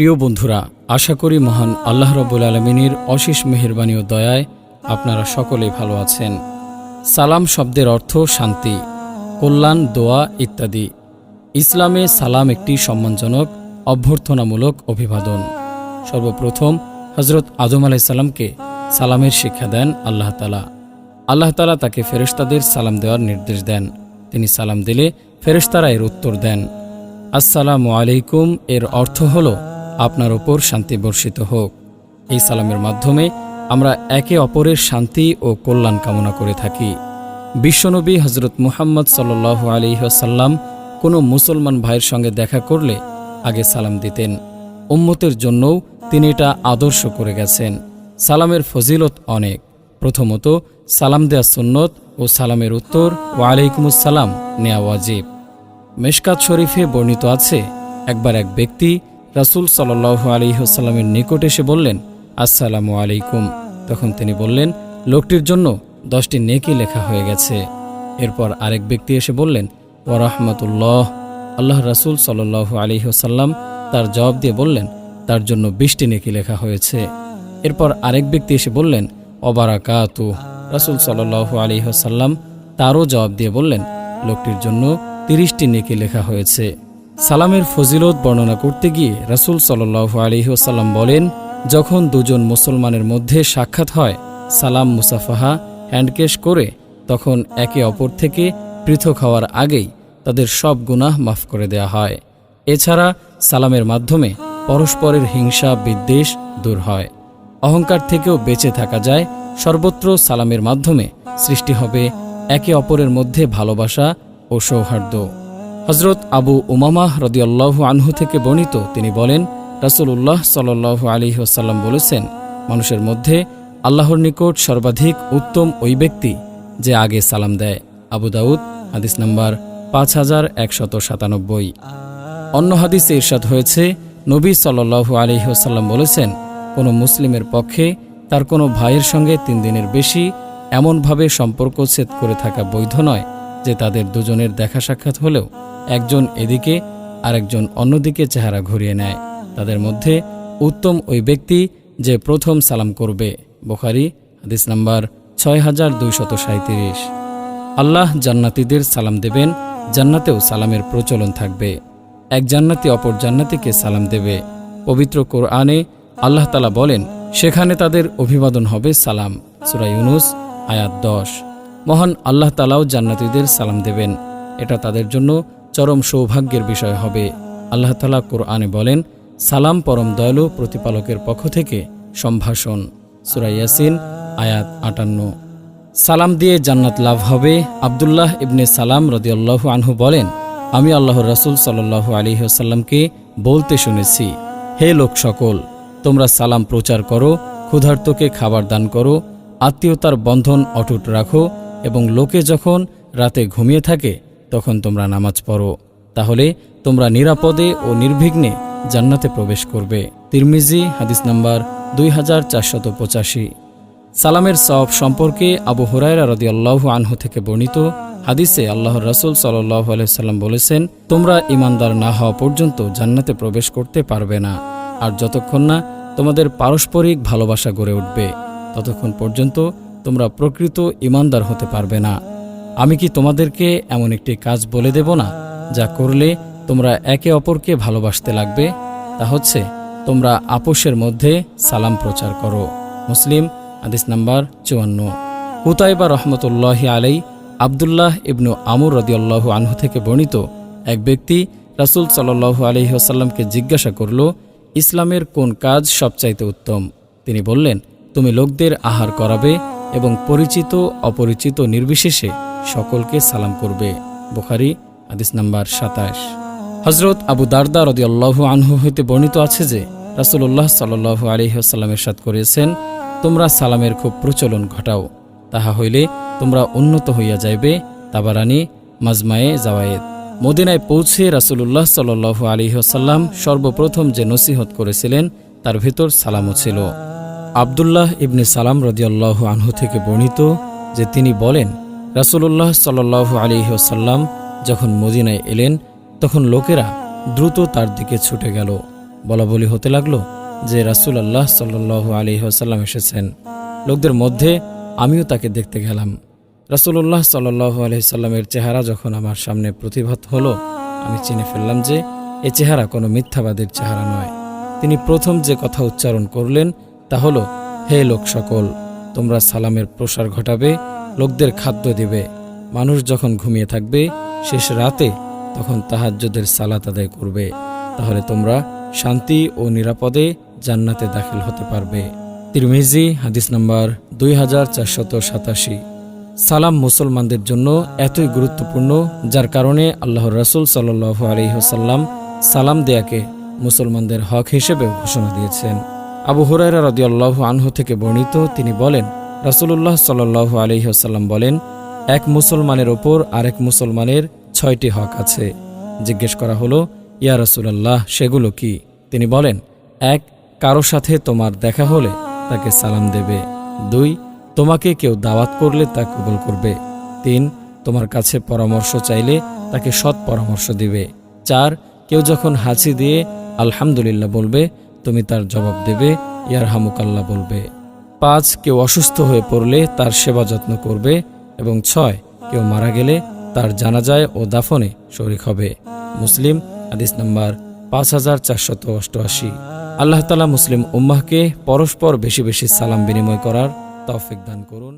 প্রিয় বন্ধুরা, আশা করি মহান আল্লাহ রাব্বুল আলামিনের অশেষ মেহেরবানি ও দয়ায় আপনারা সকলেই ভালো আছেন। সালাম শব্দের অর্থ শান্তি, কল্যাণ, দোয়া ইত্যাদি। ইসলামে সালাম একটি সম্মানজনক অভ্যর্থনামূলক অভিবাদন। সর্বপ্রথম হজরত আদম আলাইহিস সালামকে সালামের শিক্ষা দেন আল্লাহ তাআলা। আল্লাহ তাআলা তাকে ফেরেশতাদের সালাম দেওয়ার নির্দেশ দেন। তিনি সালাম দিলে ফেরেশতারা এর উত্তর দেন। আসসালামু আলাইকুম এর অর্থ হল আপনার ওপর শান্তি বর্ষিত হোক। এই সালামের মাধ্যমে আমরা একে অপরের শান্তি ও কল্যাণ কামনা করে থাকি। বিশ্বনবী হজরত মুহাম্মদ সাল্লাল্লাহু আলাইহি ওয়াসাল্লাম কোনো মুসলমান ভাইয়ের সঙ্গে দেখা করলে আগে সালাম দিতেন। উম্মতের জন্যও তিনি এটা আদর্শ করে গেছেন। সালামের ফজিলত অনেক। প্রথমত, সালাম দেয়া সুন্নত ও সালামের উত্তর ওয়ালাইকুমুস সালাম নেয়া ওয়াজিব। মেশকাত শরীফে বর্ণিত আছে, একবার এক ব্যক্তি রাসূল সাল্লাল্লাহু আলাইহি ওয়াসাল্লামের নিকট এসে বললেন, আসসালামু আলাইকুম। তখন তিনি বললেন, লোকটির জন্য 10টি নেকি লেখা হয়ে গেছে। এরপর আরেক ব্যক্তি এসে বললেন, ওয়া রাহমাতুল্লাহ। আল্লাহ রাসূল সাল্লাল্লাহু আলাইহি ওয়াসাল্লাম তার জবাব দিয়ে বললেন, তার জন্য 20টি নেকি লেখা হয়েছে। এরপর আরেক ব্যক্তি এসে বললেন, ওয়া বারাকাতু। রাসূল সাল্লাল্লাহু আলাইহি ওয়াসাল্লাম তারও জবাব দিয়ে বললেন, লোকটির জন্য 30টি নেকি লেখা হয়েছে। সালামের ফজিলত বর্ণনা করতে গিয়ে রাসূল সাল্লাল্লাহু আলাইহি ওয়াসাল্লাম বলেন, যখন দুজন মুসলমানের মধ্যে সাক্ষাৎ হয়, সালাম মুসাফাহা হ্যান্ডকেশ করে, তখন একে অপর থেকে পৃথক হওয়ার আগেই তাদের সব গুনাহ মাফ করে দেয়া হয়। এছাড়া সালামের মাধ্যমে পরস্পরের হিংসা বিদ্বেষ দূর হয়। অহংকার থেকেও বেঁচে থাকা যায়। সর্বত্র সালামের মাধ্যমে সৃষ্টি হবে একে অপরের মধ্যে ভালোবাসা ও সৌহার্দ্য। হজরত আবু উমামাহ রাদিয়াল্লাহু আনহু থেকে বর্ণিত, তিনি বলেন, রাসূলুল্লাহ সাল্লাল্লাহু আলাইহি ওয়াসাল্লাম বলেছেন, মানুষের মধ্যে আল্লাহর নিকট সর্বাধিক উত্তম ওই ব্যক্তি যে আগে সালাম দেয়। আবু দাউদ, হাদিস নাম্বার 5197। অন্য হাদিসে ইরশাদ হয়েছে, নবী সাল্লাল্লাহু আলাইহি ওয়াসাল্লাম বলেছেন, কোনো মুসলিমের পক্ষে তার কোনো ভাইয়ের সঙ্গে 3 দিনের বেশি এমনভাবে সম্পর্ক ছেদ করে থাকা বৈধ নয় যে তাদের দুজনের দেখা সাক্ষাৎ হলেও একজন এদিকে আরেকজন অন্যদিকে চেহারা ঘুরিয়ে নেয়। তাদের মধ্যে উত্তম ওই ব্যক্তি যে প্রথম সালাম করবে। বুখারী, হাদিস নাম্বার 6237। আল্লাহ জান্নাতীদের সালাম দেবেন। জান্নাতেও সালামের প্রচলন থাকবে। এক জান্নাতি অপর জান্নাতিকে সালাম দেবে। পবিত্র কোরআনে আল্লাহ তাআলা বলেন, সেখানে তাদের অভিবাদন হবে সালাম। সূরা ইউনূস, আয়াত 10। মহান আল্লাহ তাআলাও জান্নাতীদের সালাম দেবেন। এটা তাদের জন্য চরম সৌভাগ্যের বিষয় হবে। আল্লাহ তাআলা কোরআনে বলেন, সালাম পরম দয়ালু প্রতিপালকের পক্ষ থেকে সম্ভাষণ। সূরা ইয়াসিন, আয়াত 58। সালাম দিয়ে জান্নাত লাভ হবে। আব্দুল্লাহ ইবনে সালাম রাদিয়াল্লাহু আনহু বলেন, আমি আল্লাহর রাসূল সাল্লাল্লাহু আলাইহি ওয়াসাল্লামকে বলতে শুনেছি, হে লোক সকল, তোমরা সালাম প্রচার করো, ক্ষুধার্তকে খাবার দান করো, আত্মীয়তার বন্ধন অটুট রাখো এবং লোকে যখন রাতে ঘুমিয়ে থাকে তখন তোমরা নামাজ পড়ো। তাহলে তোমরা নিরাপদে ও নির্বিঘ্নে জান্নাতে প্রবেশ করবে। তিরমিজি, হাদিস নাম্বার 2485। সালামের সওয়াব সম্পর্কে আবু হুরায়রা রাদিয়াল্লাহু আনহু থেকে বর্ণিত হাদিসে আল্লাহর রাসূল সাল্লাল্লাহু আলাইহি ওয়াসাল্লাম বলেছেন, তোমরা ঈমানদার না হওয়া পর্যন্ত জান্নাতে প্রবেশ করতে পারবে না। আর যতক্ষণ না তোমাদের পারস্পরিক ভালোবাসা গড়ে উঠবে, ততক্ষণ পর্যন্ত তোমরা প্রকৃত ঈমানদার হতে পারবে না। আমি কি তোমাদেরকে এমন একটি কাজ বলে দেব না, যা করলে তোমরা একে অপরকে ভালোবাসতে লাগবে? তা হচ্ছে, তোমরা আপোষের মধ্যে সালাম প্রচার করো। মুসলিম, হাদিস নাম্বার 54। কুতাইবা রহমতুল্লাহি আলাই আব্দুল্লাহ ইবনু আমর রাদিয়াল্লাহু আনহু থেকে বর্ণিত, এক ব্যক্তি রাসূল সাল্লাল্লাহু আলাইহি ওয়াসাল্লামকে জিজ্ঞাসা করল, ইসলামের কোন কাজ সবচাইতে উত্তম? তিনি বললেন, তুমি লোকদের আহার করাবে এবং পরিচিত অপরিচিত নির্বিশেষে সকলকে সালাম করবে। বুখারী, হাদিস নাম্বার 27। হযরত আবু দারদা রাদিয়াল্লাহু আনহু হইতে বর্ণিত আছে যে রাসূলুল্লাহ সাল্লাল্লাহু আলাইহি ওয়াসাল্লাম ইরশাদ করেছেন, তোমরা সালামের খুব প্রচলন ঘটাও, তাহা হইলে তোমরা উন্নত হইয়া যাইবে। তাবারানী, মাজমায়ে জাওয়ায়েদ। মদিনায় পৌঁছে রাসূলুল্লাহ সাল্লাল্লাহু আলাইহি ওয়াসাল্লাম সর্বপ্রথম যে নসিহত করেছিলেন তার ভিতর সালামও ছিল। আব্দুল্লাহ ইবনে সালাম রাদিয়াল্লাহু আনহু থেকে বর্ণিত যে তিনি বলেন, রাসূলুল্লাহ সাল্লাল্লাহু আলাইহি ওয়াসাল্লাম যখন মদিনায় এলেন তখন লোকেরা দ্রুত তার দিকে ছুটে গেল। বলাবলি হতে লাগলো যে রাসূলুল্লাহ সাল্লাল্লাহু আলাইহি ওয়াসাল্লাম এসেছেন। লোকদের মধ্যে আমিও তাকে দেখতে গেলাম। রাসূলুল্লাহ সাল্লাল্লাহু আলাইহি সাল্লামের চেহারা যখন আমার সামনে প্রতিভাত হলো, আমি চিনে ফেললাম যে এ চেহারা কোনো মিথ্যাবাদীর চেহারা নয়। তিনি প্রথম যে কথা উচ্চারণ করলেন তা হলো, হে লোক সকল, তোমরা সালামের প্রসার ঘটাবে, লোকদের খাদ্য দিবে। মানুষ যখন ঘুমিয়ে থাকবে শেষ রাতে, তখন তাহাজ্জুদের সালাত আদায় করবে। তাহলে তোমরা শান্তি ও নিরাপদে জান্নাতে দাখিল হতে পারবে। তিরমিজি হাদিস নাম্বার 2487। সালাম মুসলমানদের জন্য এতই গুরুত্বপূর্ণ, যার কারণে আল্লাহর রাসূল সাল্লাল্লাহু আলাইহি ওয়াসাল্লাম সালাম দেয়াকে মুসলমানদের হক হিসেবে ঘোষণা দিয়েছেন। আবু হুরায়রা রাদিয়াল্লাহু আনহু থেকে বর্ণিত, তিনি বলেন, রাসূলুল্লাহ সাল্লাল্লাহু আলাইহি ওয়াসাল্লাম বলেন, এক মুসলমানের ওপর আরেক মুসলমানের 6টি হক আছে। জিজ্ঞেস করা হলো, ইয়া রাসূলুল্লাহ, সেগুলো কি? তিনি বলেন, 1. কারো সাথে তোমার দেখা হলে তাকে সালাম দেবে। 2. তোমাকে কেউ দাওয়াত করলে তা কবুল করবে। 3. তোমার কাছে পরামর্শ চাইলে তাকে সৎ পরামর্শ দিবে। 4. কেউ যখন হাঁচি দিয়ে আলহামদুলিল্লাহ বলবে, তুমি তার জবাব দেবে, ইয়ারহামুকাল্লাহ বলবে। 5. কেউ অসুস্থ হয়ে পড়লে তার সেবা যত্ন করবে। এবং 6. কেউ মারা গেলে তার জানাজায় ও দাফনে শরীক হবে। মুসলিম হাদিস নাম্বার 5488। আল্লাহ তাআলা মুসলিম উম্মাহকে পরস্পর বেশি বেশি সালাম বিনিময় করার তৌফিক দান করুন।